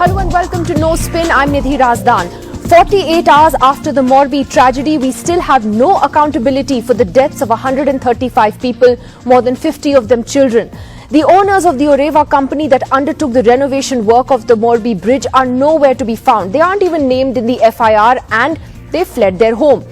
Hello and welcome to No Spin. I'm Nidhi Razdan. 48 hours after the Morbi tragedy, we still have no accountability for the deaths of 135 people, more than 50 of them children. The owners of the Oreva company that undertook the renovation work of the Morbi bridge are nowhere to be found. They aren't even named in the FIR and they fled their home.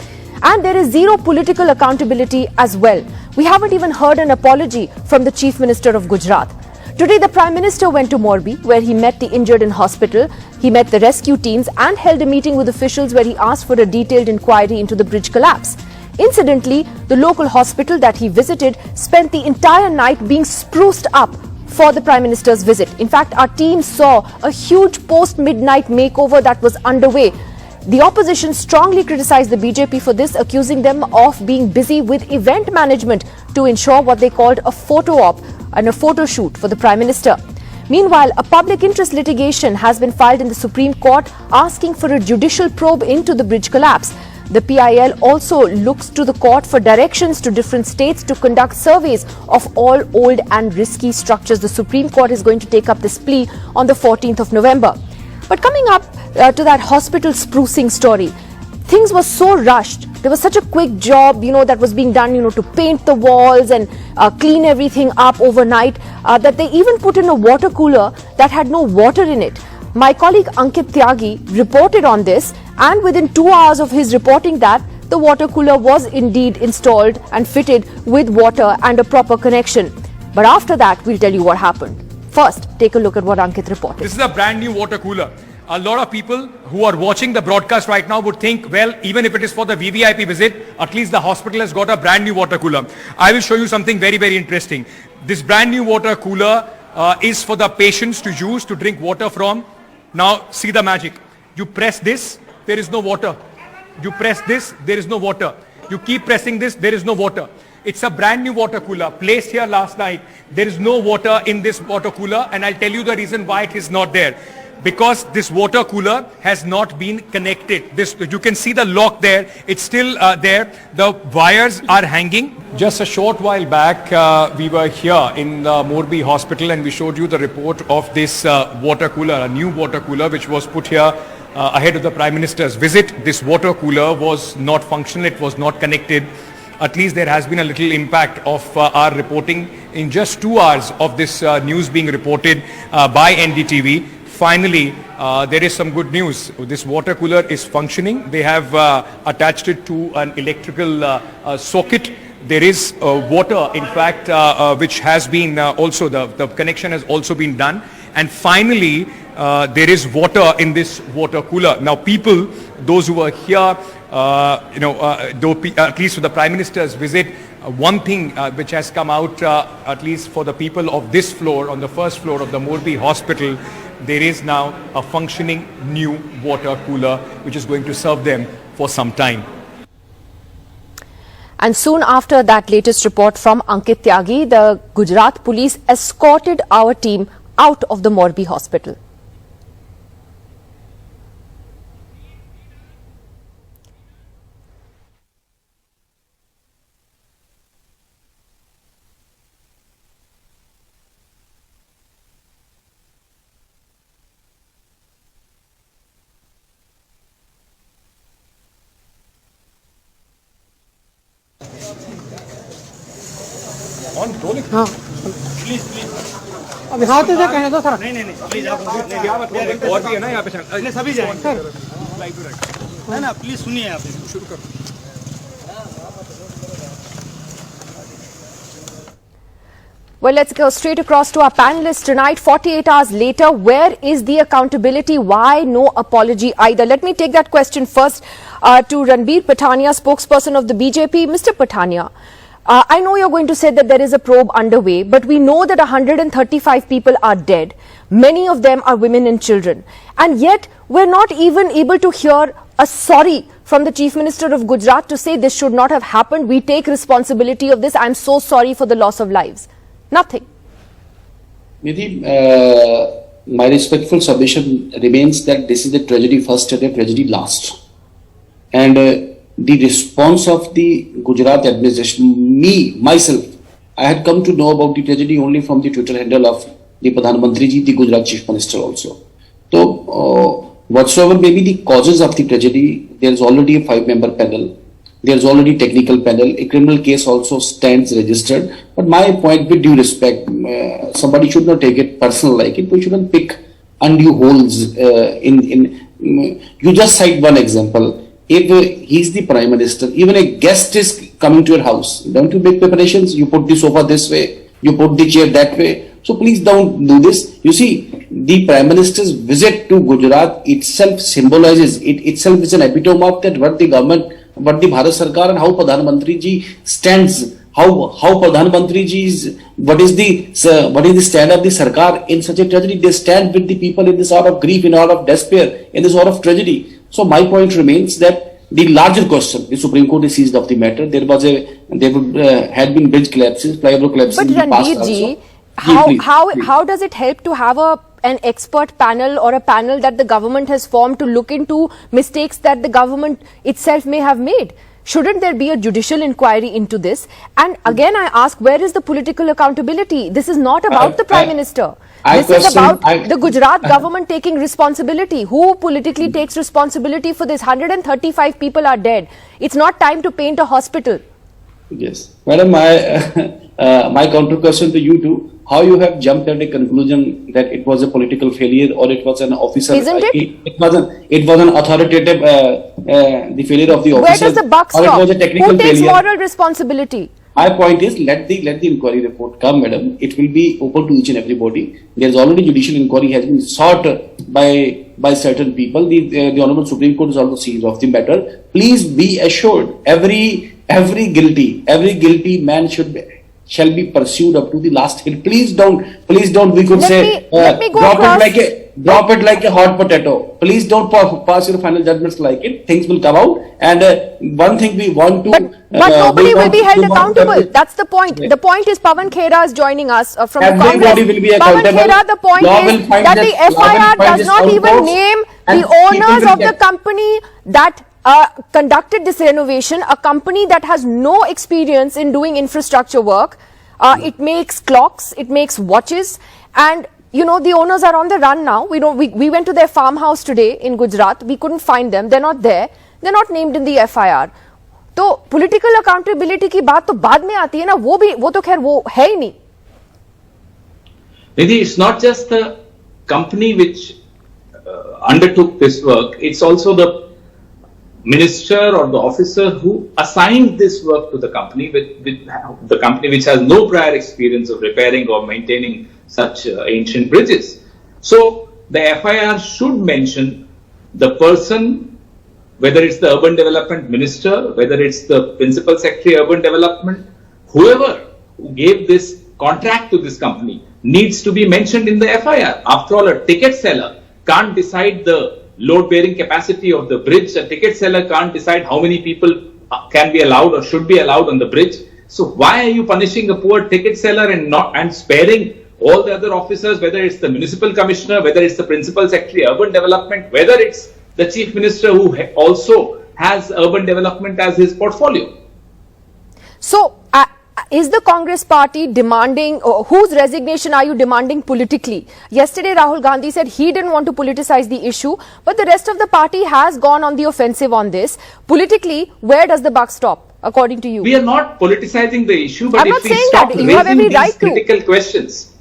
And there is zero political accountability as well. We haven't even heard an apology from the Chief Minister of Gujarat. Today, the Prime Minister went to Morbi, where he met the injured in hospital. He met the rescue teams and held a meeting with officials where he asked for a detailed inquiry into the bridge collapse. Incidentally, the local hospital that he visited spent the entire night being spruced up for the Prime Minister's visit. In fact, our team saw a huge post-midnight makeover that was underway. The opposition strongly criticized the BJP for this, accusing them of being busy with event management to ensure what they called a photo op and a photo shoot for the Prime Minister. Meanwhile, a public interest litigation has been filed in the Supreme Court asking for a judicial probe into the bridge collapse. The PIL also looks to the court for directions to different states to conduct surveys of all old and risky structures. The Supreme Court is going to take up this plea on the 14th of November. But coming up to that hospital sprucing story, things were so rushed. There was such a quick job, that was being done, to paint the walls and clean everything up overnight, that they even put in a water cooler that had no water in it. My colleague Ankit Tyagi reported on this, and within 2 hours of his reporting that, the water cooler was indeed installed and fitted with water and a proper connection. But after that, we'll tell you what happened. First, take a look at what Ankit reported. This is a brand new water cooler. A lot of people who are watching the broadcast right now would think, well, even if it is for the VVIP visit, at least the hospital has got a brand new water cooler. I will show you something very, very interesting. This brand new water cooler is for the patients to use to drink water from. Now, see the magic. You press this, there is no water. You press this, there is no water. You keep pressing this, there is no water. It's a brand new water cooler placed here last night. There is no water in this water cooler, and I'll tell you the reason why it is not there. Because this water cooler has not been connected. You can see the lock there. It's still there. The wires are hanging. Just a short while back, we were here in the Morbi hospital and we showed you the report of this water cooler, a new water cooler which was put here ahead of the Prime Minister's visit. This water cooler was not functional. It was not connected. At least there has been a little impact of our reporting in just 2 hours of this news being reported by NDTV. Finally, there is some good news. This water cooler is functioning. They have attached it to an electrical socket. There is water, in fact, which has been also, the connection has also been done. And finally, there is water in this water cooler. Now, people, those who were here, at least for the Prime Minister's visit, one thing which has come out, at least for the people of this floor, on the first floor of the Morbi hospital, there is now a functioning new water cooler which is going to serve them for some time. And soon after that latest report from Ankit Tyagi, the Gujarat police escorted our team out of the Morbi hospital. हाँ अभी हाथ से कहने दो sir नहीं please आप और भी है ना यहाँ पे सभी जाएंगे सर नहीं ना प्लीज सुनिए आप शुरू करो. Well, let's go straight across to our panelists tonight. 48 hours later, where is the accountability? Why no apology either? Let me take that question first to Ranbir Pathania, spokesperson of the BJP. Mr. Pathania, I know you're going to say that there is a probe underway, but we know that 135 people are dead. Many of them are women and children. And yet, we're not even able to hear a sorry from the Chief Minister of Gujarat to say this should not have happened. We take responsibility of this. I'm so sorry for the loss of lives. Nothing. Nidhi, my respectful submission remains that this is the tragedy first and the tragedy last. And the response of the Gujarat administration, myself, I had come to know about the tragedy only from the Twitter handle of the Pradhan Mantri ji, the Gujarat Chief Minister also. So, whatsoever may be the causes of the tragedy, there is already a 5-member panel. There is already technical panel. A criminal case also stands registered. But my point, with due respect, somebody should not take it personal like it. We shouldn't pick undue holes you just cite one example. If he's the Prime Minister, even a guest is coming to your house, don't you make preparations? You put the sofa this way, you put the chair that way. So please don't do this. You see, the Prime Minister's visit to Gujarat itself symbolizes, it itself is an epitome of that what the government, what the Bharat Sarkar and how Pradhan Mantri ji stands, how Pradhan Mantri ji is, what is the stand of the Sarkar in such a tragedy. They stand with the people in this hour of grief, in hour of despair, in this hour of tragedy. So my point remains that the larger question, the Supreme Court is seized of the matter. There had been bridge collapses, flyover collapses But in the past Ranveer ji, also. how does it help to have an expert panel or a panel that the government has formed to look into mistakes that the government itself may have made? Shouldn't there be a judicial inquiry into this? And again, I ask, where is the political accountability? This is not about the Prime Minister. This is about the Gujarat government taking responsibility. Who politically takes responsibility for this? 135 people are dead. It's not time to paint a hospital. Yes. Madam, my counter question to you too, how you have jumped at a conclusion that it was a political failure or it was an officer. Isn't it? It was an authoritative, the failure of the officer. Where does the buck stop? Or it was a technical Who takes failure. moral responsibility? My point is, let the inquiry report come, madam. It will be open to each and everybody. There is already judicial inquiry has been sought by certain people. The Honorable Supreme Court is also seized of the matter. Please be assured, every guilty man shall be pursued up to the last hill. Please don't. We could Let me go drop it like a hot potato. Please don't pass your final judgments like it. Things will come out. And one thing we want to. But nobody will be held accountable. That's the point. The point is Pawan Khera is joining us from Everybody Congress. will be Pawan accountable. Khera, the point is that the FIR does not even name the owners of the company that conducted this renovation, a company that has no experience in doing infrastructure work. It makes clocks, it makes watches, and you know, the owners are on the run now. We went to their farmhouse today in Gujarat. We couldn't find them. They're not there. They're not named in the FIR. तो political accountability की बात तो बाद में आती है ना, वो तो खैर वो है ही नहीं. Nidhi, it's not just the company which undertook this work, it's also the minister or the officer who assigned this work to the company, with the company which has no prior experience of repairing or maintaining such ancient bridges. So the FIR should mention the person, whether it's the urban development minister, whether it's the principal secretary urban development, whoever who gave this contract to this company needs to be mentioned in the FIR. After all, a ticket seller can't decide the load-bearing capacity of the bridge. A ticket seller can't decide how many people can be allowed or should be allowed on the bridge. So why are you punishing a poor ticket seller and sparing all the other officers, whether it's the municipal commissioner, whether it's the principal secretary urban development, whether it's the chief minister who also has urban development as his portfolio? So is the Congress party demanding, whose resignation are you demanding politically? Yesterday Rahul Gandhi said he didn't want to politicize the issue, but the rest of the party has gone on the offensive on this. Politically, where does the buck stop, according to you? We are not politicizing the issue, but if we stop raising these critical questions,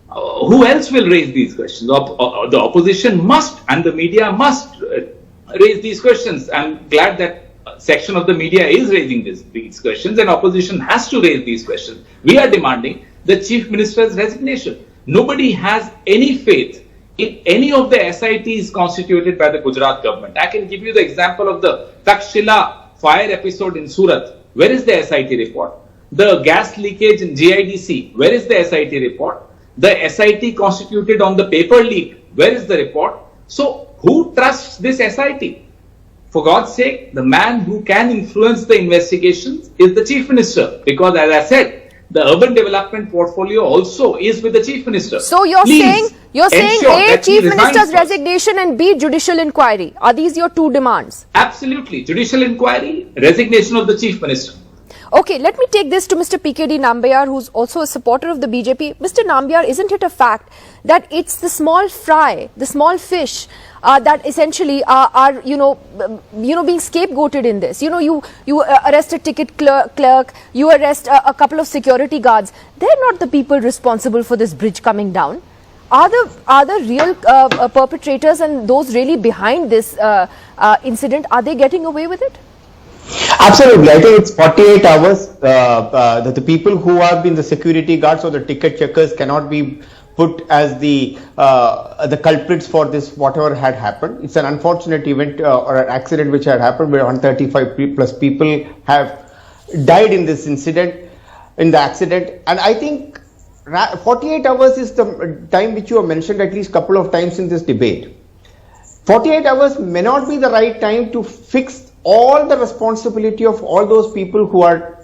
who else will raise these questions? The opposition must, and the media must raise these questions. I'm glad that section of the media is raising these questions, and opposition has to raise these questions. We are demanding the chief minister's resignation. Nobody has any faith in any of the SITs constituted by the Gujarat government. I can give you the example of the Takshila fire episode in Surat. Where is the SIT report? The gas leakage in GIDC. Where is the SIT report? The SIT constituted on the paper leak. Where is the report? So who trusts this SIT? For God's sake, the man who can influence the investigations is the chief minister, because as I said, the urban development portfolio also is with the chief minister. So you're saying A, chief minister's resignation, and B, judicial inquiry. Are these your two demands? Absolutely. Judicial inquiry, resignation of the chief minister. Okay, let me take this to Mr. PKD Nambiar, who's also a supporter of the BJP. Mr. Nambiar, isn't it a fact that it's the small fry, the small fish, that essentially are being scapegoated in this? You arrest a ticket clerk, you arrest a couple of security guards. They're not the people responsible for this bridge coming down. Are the real perpetrators and those really behind this incident, are they getting away with it? Absolutely. I think it's 48 hours. The people who have been the security guards or the ticket checkers cannot be put as the culprits for this, whatever had happened. It's an unfortunate event or an accident which had happened where 135 plus people have died in this incident, in the accident. And I think 48 hours is the time which you have mentioned at least a couple of times in this debate. 48 hours may not be the right time to fix all the responsibility of all those people who are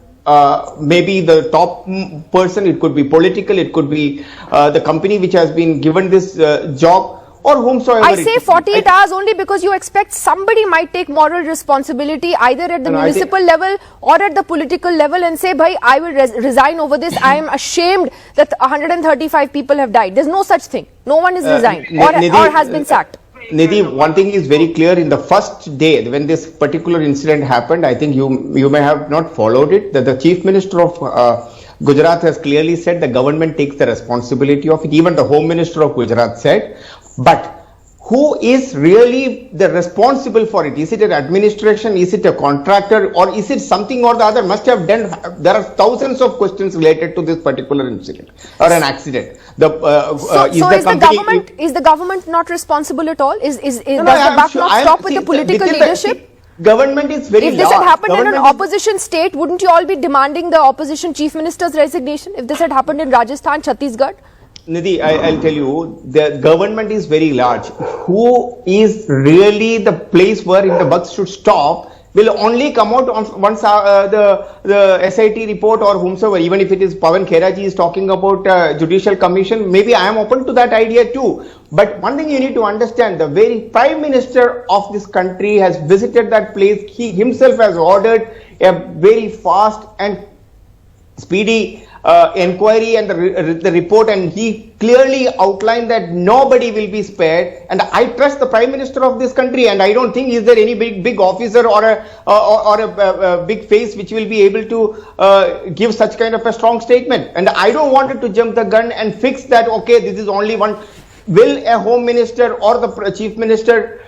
maybe the top person. It could be political, it could be the company which has been given this job, or whomsoever. I say 48 hours only because you expect somebody might take moral responsibility either at the municipal level or at the political level and say, bhai, I will resign over this. I am ashamed that 135 people have died. There's no such thing. No one is resigned or has been sacked. Nidhi, one thing is very clear. In the first day when this particular incident happened, I think you may have not followed it, that the Chief Minister of Gujarat has clearly said the government takes the responsibility of it. Even the Home Minister of Gujarat said. But who is really the responsible for it? Is it an administration? Is it a contractor? Or is it something or the other? Must have done. There are thousands of questions related to this particular incident or an accident. Is the government not responsible at all? Does the buck not stop with the political leadership? Government is very large. If this had happened in an opposition state, wouldn't you all be demanding the opposition chief minister's resignation? If this had happened in Rajasthan, Chhattisgarh? Nidhi, I'll tell you, the government is very large. Who is really the place where the buck should stop will only come out once the SIT report or whomsoever, even if it is Pawan Kheraji is talking about judicial commission, maybe I am open to that idea too. But one thing you need to understand, the very Prime Minister of this country has visited that place. He himself has ordered a very fast and speedy inquiry and the report, and he clearly outlined that nobody will be spared. And I trust the Prime Minister of this country, and I don't think is there any big officer or a big face which will be able to give such kind of a strong statement. And I don't want to jump the gun and fix that. Okay, this is only one. Will a Home Minister or the Chief Minister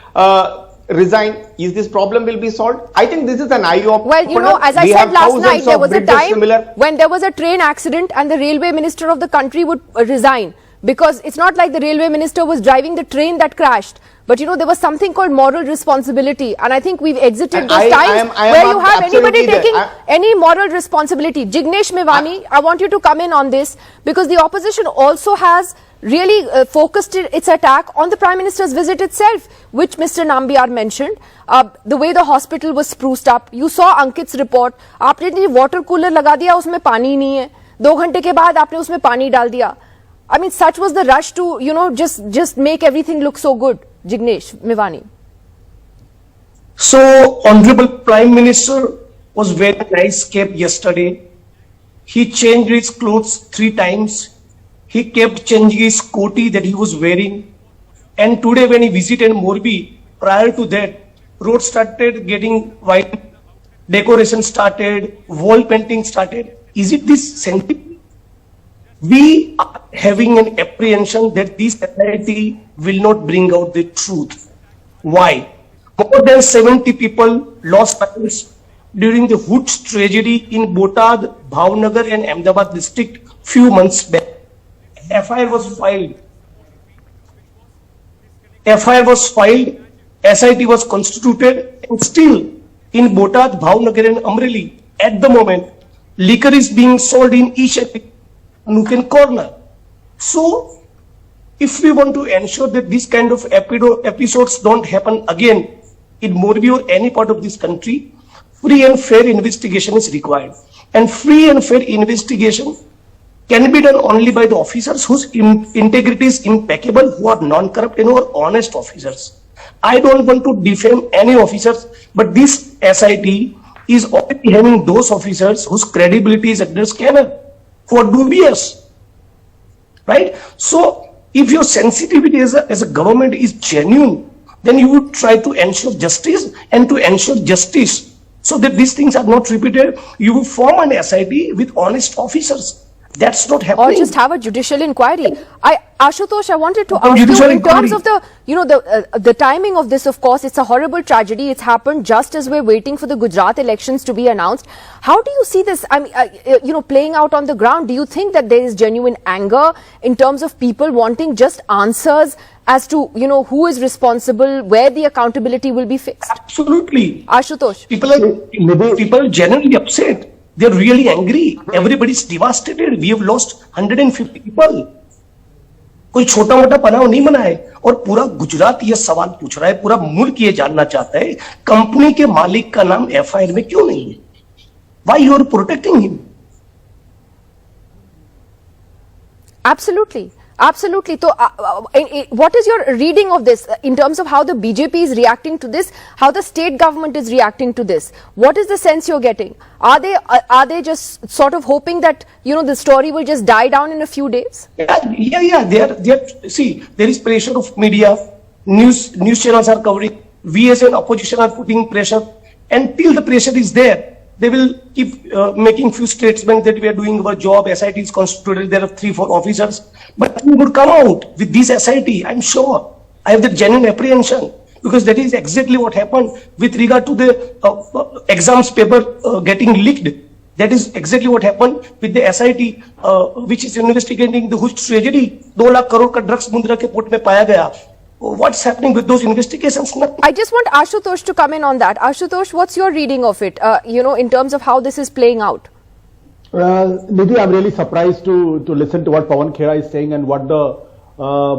resign? Is this problem will be solved? I think this is an eye-opener. Well, as I said last night, there was a time when there was a train accident and the railway minister of the country would resign, because it's not like the railway minister was driving the train that crashed. But there was something called moral responsibility, and I think we've exited those times where you have anybody taking any moral responsibility. Jignesh Mevani, I want you to come in on this, because the opposition also has really focused its attack on the Prime Minister's visit itself, which Mr. Nambiar mentioned. The way the hospital was spruced up. You saw Ankit's report. आपने water cooler लगा दिया, उसमें पानी नहीं है. 2 घंटे के बाद आपने उसमें पानी डाल दिया. I mean, such was the rush to, just make everything look so good. Jignesh Mevani. So, Honorable Prime Minister was very nice kept yesterday. He changed his clothes 3 times. He kept changing his koti that he was wearing. And today when he visited Morbi, prior to that, road started getting white, decoration started, wall painting started. Is it this sentiment? We are having an apprehension that this society will not bring out the truth. Why? More than 70 people lost lives during the Hoods tragedy in Botad, Bhavnagar and Ahmedabad district few months back. FIR was filed. SIT was constituted, and still in Botad, Bhavnagar and Amreli, at the moment, liquor is being sold in each nook and corner. So, if we want to ensure that this kind of episodes don't happen again in Morbi or any part of this country, free and fair investigation is required. And free and fair investigation can be done only by the officers whose integrity is impeccable, who are non-corrupt and who are honest officers. I don't want to defame any officers, but this SIT is already having those officers whose credibility is under scanner, who are dubious, right? So if your sensitivity as a government is genuine, then you would try to ensure justice, and to ensure justice so that these things are not repeated, you will form an SIT with honest officers. That's not happening. Or just have a judicial inquiry. Ashutosh, I wanted to ask judicial you in terms inquiry. of the timing of this. Of course, it's a horrible tragedy. It's happened just as we're waiting for the Gujarat elections to be announced. How do you see this? I mean, playing out on the ground. Do you think that there is genuine anger in terms of people wanting just answers as to who is responsible, where the accountability will be fixed? Absolutely. Ashutosh, People are genuinely upset. They're really angry. Everybody's devastated. We have lost 150 people. कोई छोटा मोटा पनाव नहीं मना है, और पूरा गुजरात ये सवाल पूछ रहा है, पूरा मुल्क ये जानना चाहता है, कंपनी के मालिक का नाम एफआईआर में क्यों नहीं है? Why you are protecting him? absolutely. Absolutely. So, what is your reading of this in terms of how the BJP is reacting to this, how the state government is reacting to this? What is the sense you're getting? Are they just sort of hoping that the story will just die down in a few days? Yeah. They are. See, there is pressure of media. News channels are covering. We as an opposition are putting pressure. Until the pressure is there, they will keep making few statements that we are doing our job. SIT is constituted. There are 3-4 officers. But we would come out with this SIT, I'm sure. I have the genuine apprehension, because that is exactly what happened with regard to the exams paper getting leaked. That is exactly what happened with the SIT, which is investigating the whole tragedy. 2 lakh crore ka drugs Mundra ke port mein paya gaya. What's happening with those investigations? Nothing. I just want Ashutosh to come in on that. Ashutosh, what's your reading of it, in terms of how this is playing out? Nidhi, I'm really surprised to listen to what Pawan Khera is saying and what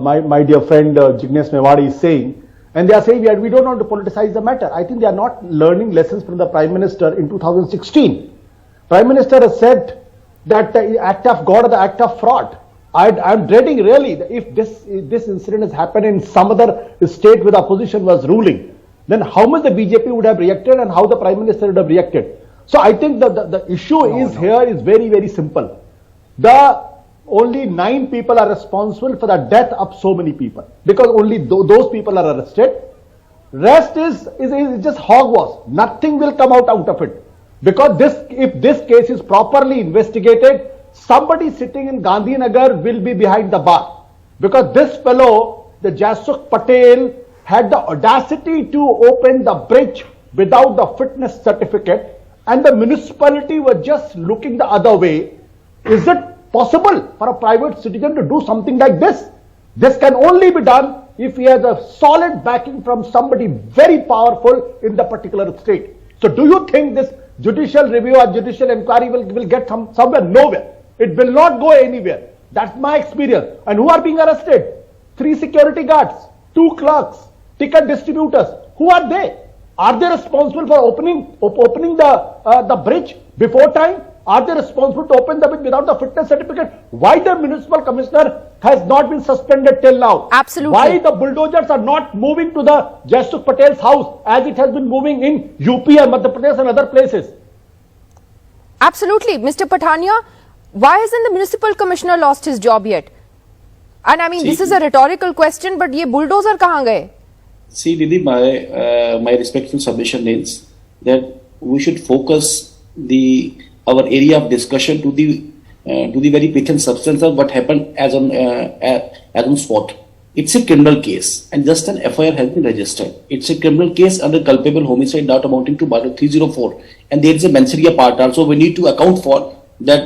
my dear friend Jignesh Mewari is saying. And they are saying we don't want to politicize the matter. I think they are not learning lessons from the Prime Minister in 2016. Prime Minister has said that the act of God or the act of fraud. I'm dreading really if this incident has happened in some other state where the opposition was ruling, then how much the BJP would have reacted and how the Prime Minister would have reacted. So I think the issue here is very, very simple. Only 9 people are responsible for the death of so many people, because only those people are arrested. Rest is just hogwash. Nothing will come out of it, because if this case is properly investigated, somebody sitting in Gandhinagar will be behind the bar, because this fellow, the Jasuk Patel, had the audacity to open the bridge without the fitness certificate, and the municipality was just looking the other way. Is it possible for a private citizen to do something like this? This can only be done if he has a solid backing from somebody very powerful in the particular state. So do you think this judicial review or judicial inquiry will get somewhere? Nowhere. It will not go anywhere. That's my experience. And who are being arrested? 3 security guards, 2 clerks, ticket distributors. Who are they? Are they responsible for opening the bridge before time? Are they responsible to open the bridge without the fitness certificate? Why the municipal commissioner has not been suspended till now? Absolutely. Why the bulldozers are not moving to the Jasuk Patel's house as it has been moving in UP and Madhya Pradesh and other places? Absolutely. Mr. Pathania, why hasn't the municipal commissioner lost his job yet? And I mean, this is a rhetorical question, but ye bulldozer kahan gaye? See, Didi, my respectful submission is that we should focus our area of discussion to the very pith and substance of what happened as on spot. It's a criminal case, and just an FIR has been registered. It's a criminal case under culpable homicide not amounting to 304, and there is a mensoria part also we need to account for. That,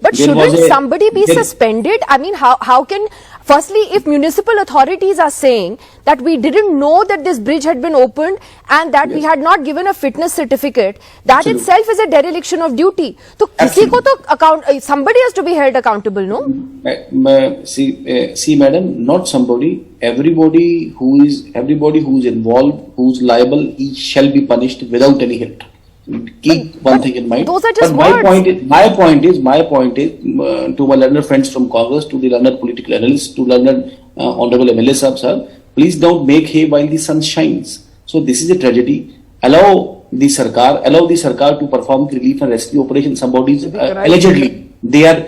but shouldn't somebody be suspended? I mean, how can, firstly, if municipal authorities are saying that we didn't know that this bridge had been opened and that we had not given a fitness certificate, that itself is a dereliction of duty. So, somebody has to be held accountable, no? See, madam, not somebody. Everybody who is involved, who's liable, he shall be punished without any hint. Keep one thing in mind. Those are just but words. My point is to my learned friends from Congress, to the learned political analysts, to learned honorable MLA sir, please don't make hay while the sun shines. So this is a tragedy. Allow the Sarkar, allow the Sarkar to perform relief and rescue operation. Somebody is allegedly they are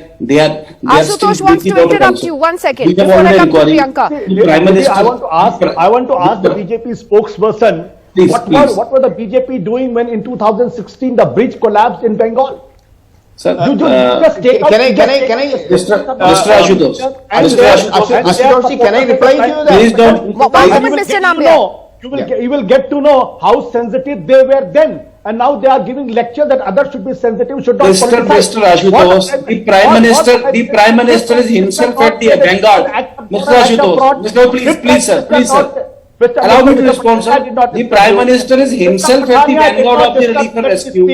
Ashutosh wants to interrupt you. 1 second. We have Before I already come to inquiry. Priyanka. Prime Minister, I want to ask the BJP spokesperson, Please, what please. were the BJP doing when in 2016 the bridge collapsed in Bengal? Sir, You just take out- Can I? Mr. Ashutosh, Ashutosh, can I reply to you? Please don't. One moment, Mr. Nambiar. You will get to know how sensitive they were then, and now they are giving lecture that others should be sensitive, should not Mr. Ashutosh, the Prime Minister is himself at the vanguard. Mr. Ashutosh, please, sir. Allow me to respond, sir. The Prime Minister is himself at the vanguard of the relief and rescue.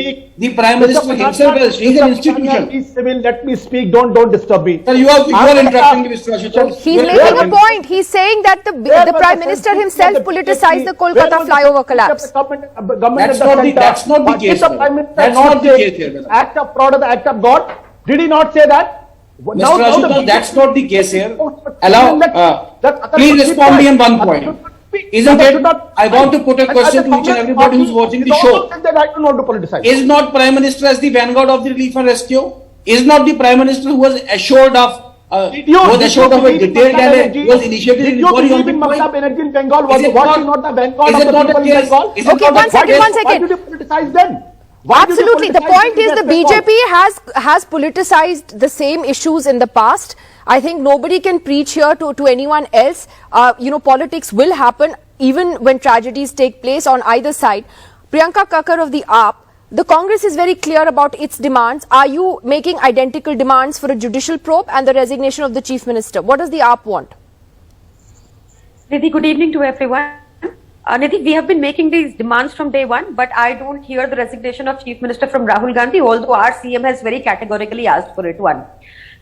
The Prime Minister himself is an institution. Let me speak. Don't disturb me. Sir, you are interrupting me, Mr. Ashutosh. He's making a point. He's saying that the Prime Minister himself politicized the Kolkata flyover collapse. That's not the case. That's not the case here. Act of fraud or the act of God? Did he not say that? Mr. Ashutosh, that's not the case here. Please respond me on one point. Isn't it? I want to put a question to each and everybody who's watching the show. I don't want to politicize. Is not Prime Minister as the vanguard of the relief and rescue? Is not the Prime Minister who was assured of a detailed and was initiated Did in you inquiry on believe the in point? Mamata Banerjee in Bengal? Was Is it was not- she not the vanguard is of it the not people a in case? Bengal? Is it Okay, not one a second, case? one second. Why did you politicize then? Why did you Absolutely. The politicize point is the Bengal? BJP has politicized the same issues in the past. I think nobody can preach here to anyone else. Politics will happen even when tragedies take place on either side. Priyanka Kakkar of the AAP, the Congress is very clear about its demands. Are you making identical demands for a judicial probe and the resignation of the Chief Minister? What does the AAP want? Nidhi, good evening to everyone. Nidhi, we have been making these demands from day one, but I don't hear the resignation of Chief Minister from Rahul Gandhi, although our CM has very categorically asked for it. One.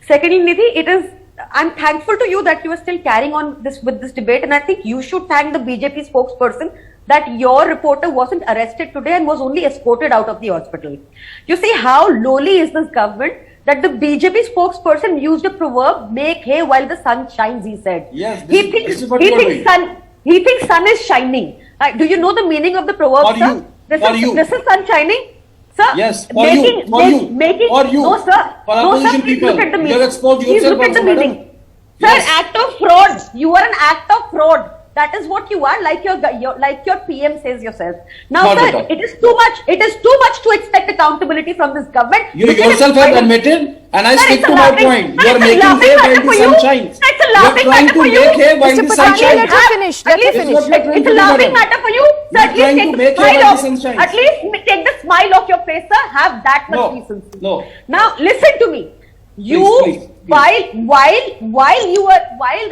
Secondly, Nidhi, I'm thankful to you that you are still carrying on with this debate, and I think you should thank the BJP spokesperson that your reporter wasn't arrested today and was only escorted out of the hospital. You see how lowly is this government that the BJP spokesperson used a proverb, make hay while the sun shines, he said. Yes, He thinks sun is shining. Do you know the meaning of the proverb, For sir? you. This is sun shining? Sir, Yes, for you. No, sir. For No, sir, opposition please people. look at the You meaning. have exposed Please yourself look at the also, meaning. madam. Sir, Yes. act of fraud. You are an act of fraud. That is what you are, like your PM says yourself. Now, Not at sir, all. it is too much. It is too much to expect accountability from this government. You Look at yourself it. have admitted, and I Sir, stick it's to a my laughing- point. sir, You are it's a making laughing hay matter while for the you. sun shines. It's a You are laughing trying matter to for you. make hay while Mr. the sun Patani, let shines. her finish. Let her At least finish. what you're trying It's to a do, laughing madam. matter for you. Sir, You're at least trying to take the make hay smile while the off. sun shines. At least take the smile off your face, sir. Have that much No, decency. no. Now listen to me. Please. While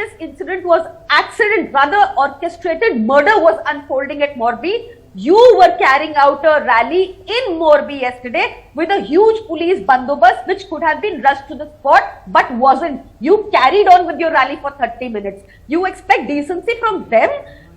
this incident was orchestrated murder was unfolding at Morbi, you were carrying out a rally in Morbi yesterday with a huge police bandobast which could have been rushed to the spot but wasn't. You carried on with your rally for 30 minutes. You expect decency from them?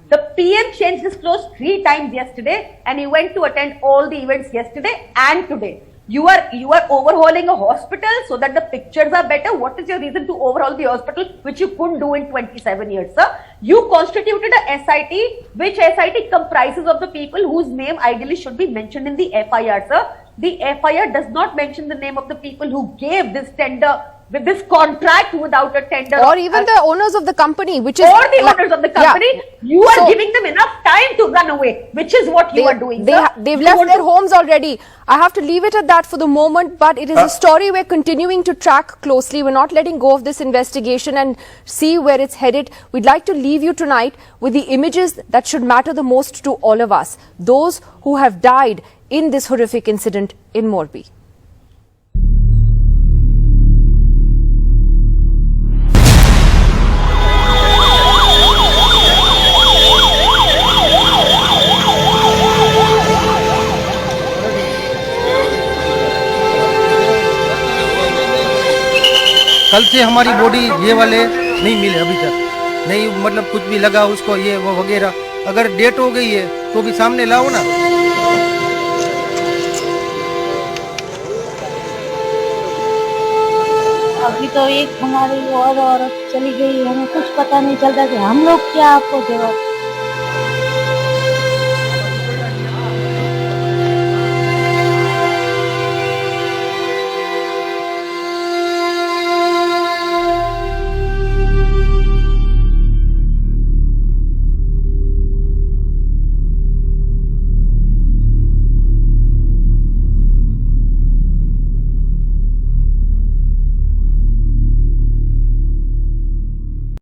The PM changed his clothes 3 times yesterday and he went to attend all the events yesterday and today. You are overhauling a hospital so that the pictures are better. What is your reason to overhaul the hospital, which you couldn't do in 27 years, sir? You constituted a SIT, which SIT comprises of the people whose name ideally should be mentioned in the FIR, sir. The FIR does not mention the name of the people who gave this tender, with this contract without a tender. Or even the owners of the company, which is... Or the owners of the company. Yeah. You are So- giving them enough time to run away, which is what you are doing, sir. They've You left want their to- homes already. I have to leave it at that for the moment, but it is a story we're continuing to track closely. We're not letting go of this investigation and see where it's headed. We'd like to leave you tonight with the images that should matter the most to all of us. Those who have died in this horrific incident in Morbi. कल से हमारी body ये वाले नहीं मिले अभी तक, नहीं मतलब कुछ भी लगा उसको ये वो वगैरह। अगर डेट हो गई है तो भी सामने लाओ ना। अभी तो एक हमारी और औरत चली गई, हमें कुछ पता नहीं चलता कि हम लोग क्या आपको जवाब